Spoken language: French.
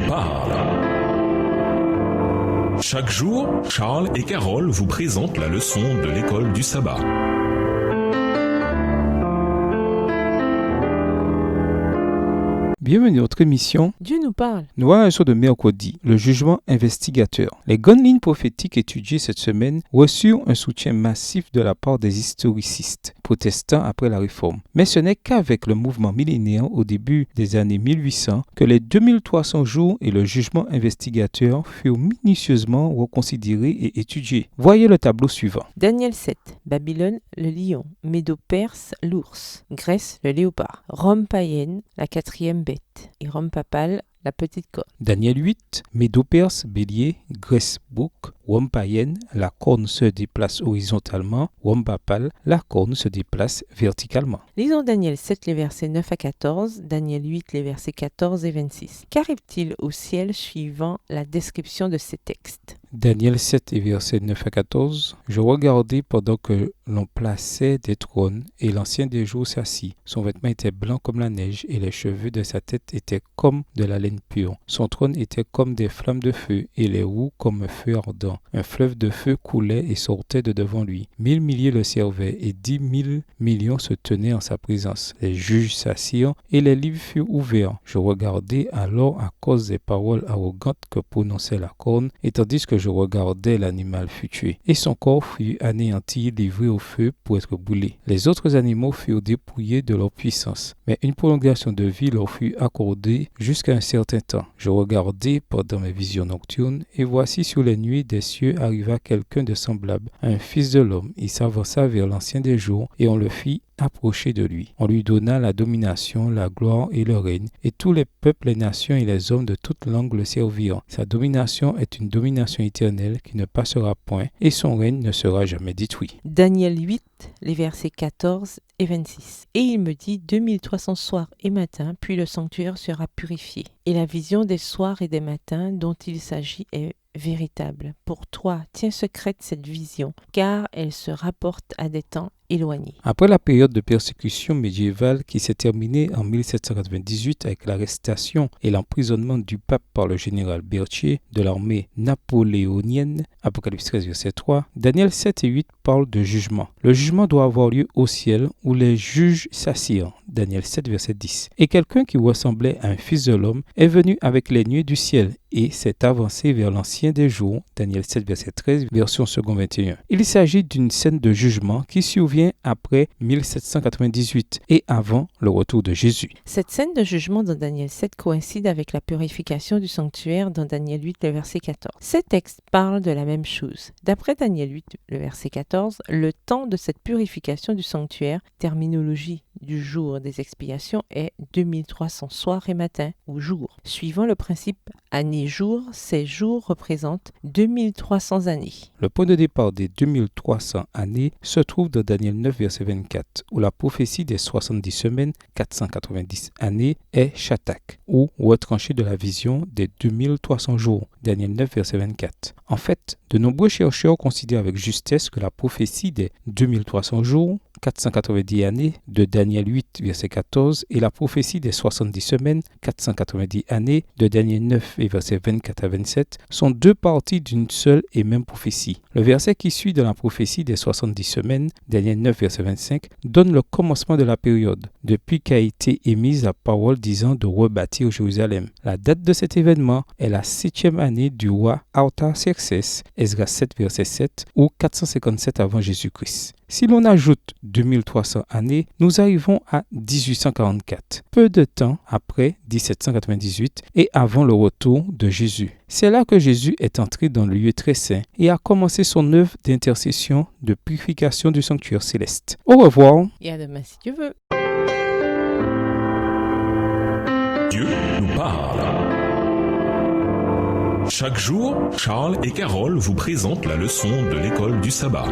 parle. Chaque jour, Charles et Carole vous présentent la leçon de l'école du sabbat. Bienvenue à notre émission. Dieu nous parle. Nous avons un leçon de mercredi, le jugement investigateur. Les grandes lignes prophétiques étudiées cette semaine reçurent un soutien massif de la part des historicistes protestants après la Réforme. Mais ce n'est qu'avec le mouvement millénaire au début des années 1800 que les 2300 jours et le jugement investigateur furent minutieusement reconsidérés et étudiés. Voyez le tableau suivant. Daniel 7, Babylone, le lion, Médo-Perse, l'ours, Grèce, le léopard, Rome païenne, la quatrième bête, et Rome papale, la petite corne. Daniel 8, Médo-Perse, bélier, Grèce, bouc, Rome païenne, la corne se déplace horizontalement, Rome papale, la corne se déplace verticalement. Lisons Daniel 7, les versets 9 à 14, Daniel 8, les versets 14 et 26. Qu'arrive-t-il au ciel suivant la description de ces textes? Daniel 7 et versets 9 à 14. Je regardai pendant que l'on plaçait des trônes, et l'ancien des jours s'assit. Son vêtement était blanc comme la neige, et les cheveux de sa tête étaient comme de la laine pure. Son trône était comme des flammes de feu, et les roues comme un feu ardent. Un fleuve de feu coulait et sortait de devant lui. 1000 milliers le servaient, et 10 000 millions se tenaient en sa présence. Les juges s'assirent, et les livres furent ouverts. Je regardai alors à cause des paroles arrogantes que prononçait la corne, et tandis que je regardais, l'animal fut tué, et son corps fut anéanti, livré au feu pour être brûlé. Les autres animaux furent dépouillés de leur puissance, mais une prolongation de vie leur fut accordée jusqu'à un certain temps. Je regardai pendant mes visions nocturnes, et voici sur les nuées des cieux arriva quelqu'un de semblable à un fils de l'homme. Il s'avança vers l'ancien des jours, et on le fit approcher de lui. On lui donna la domination, la gloire et le règne, et tous les peuples, les nations et les hommes de toute langue le servirent. Sa domination est une domination éternelle qui ne passera point, et son règne ne sera jamais détruit. Daniel 8, les versets 14 et 26. Et il me dit 2300 soirs et matins, puis le sanctuaire sera purifié. Et la vision des soirs et des matins dont il s'agit est véritable. Pour toi, tiens secrète cette vision, car elle se rapporte à des temps éloignés. Après la période de persécution médiévale qui s'est terminée en 1798 avec l'arrestation et l'emprisonnement du pape par le général Berthier de l'armée napoléonienne, Apocalypse 13, verset 3, Daniel 7 et 8 parlent de jugement. Le jugement doit avoir lieu au ciel où les juges s'assirent. Daniel 7, verset 10. Et quelqu'un qui ressemblait à un fils de l'homme est venu avec les nuées du ciel et s'est avancé vers l'ancien des jours. Daniel 7, verset 13, version second 21. Il s'agit d'une scène de jugement qui survient après 1798 et avant le retour de Jésus. Cette scène de jugement dans Daniel 7 coïncide avec la purification du sanctuaire dans Daniel 8, le verset 14. Ces textes parlent de la même chose. D'après Daniel 8, le verset 14, le temps de cette purification du sanctuaire, terminologie du jour des expiations, est 2300 soirs et matins ou jours. Suivant le principe année-jour, ces jours représentent 2300 années. Le point de départ des 2300 années se trouve dans Daniel 9, verset 24, où la prophétie des 70 semaines, 490 années, est Shatak, ou retranchée de la vision des 2300 jours, Daniel 9, verset 24. En fait, de nombreux chercheurs considèrent avec justesse que la prophétie des 2300 jours, 490 années de Daniel 8, verset 14, et la prophétie des 70 semaines, 490 années de Daniel 9 et versets 24 à 27, sont deux parties d'une seule et même prophétie. Le verset qui suit dans la prophétie des 70 semaines, Daniel 9, verset 25, donne le commencement de la période, depuis qu'a été émise la parole disant de rebâtir Jérusalem. La date de cet événement est la 7e année du roi Artaxerxès, Esdras 7, verset 7, ou 457 avant Jésus-Christ. Si l'on ajoute 2300 années, nous arrivons à 1844, peu de temps après 1798 et avant le retour de Jésus. C'est là que Jésus est entré dans le lieu très saint et a commencé son œuvre d'intercession de purification du sanctuaire céleste. Au revoir. Et à demain si Dieu veut. Dieu nous parle. Chaque jour, Charles et Carole vous présentent la leçon de l'école du sabbat.